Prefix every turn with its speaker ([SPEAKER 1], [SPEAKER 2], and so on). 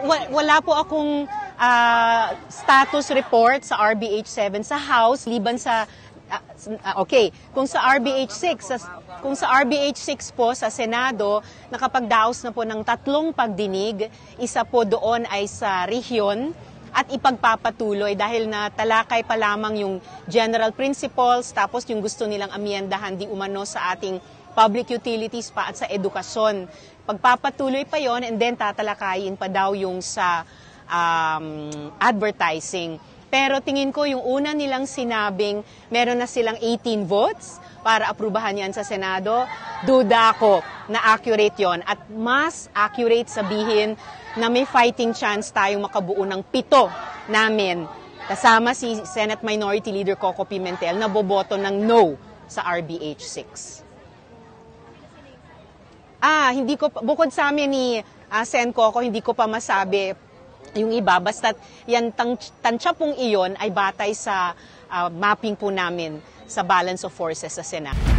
[SPEAKER 1] Wala po akong status report sa RBH 7 sa House, liban sa okay, kung sa RBH 6 po sa Senado, nakapagdaos na po ng 3 pagdinig, isa po doon ay sa rehiyon at ipagpapatuloy dahil na talakay pa lamang yung general principles, tapos yung gusto nilang amyendahan di umano sa ating public utilities pa at sa edukasyon. Pagpapatuloy pa yon, and then tatalakayin pa daw yung sa advertising. Pero tingin ko yung una nilang sinabing meron na silang 18 votes para aprubahan yan sa Senado, duda ako na accurate yon. At mas accurate sabihin na may fighting chance tayong makabuo ng 7 namin. Kasama si Senate Minority Leader Coco Pimentel na boboto ng no sa RBH 6. Hindi ko, bukod sa amin ni Sen Coco, hindi ko pa masabi yung iba, basta't yan tansya pong iyon ay batay sa mapping po namin sa balance of forces sa Senado.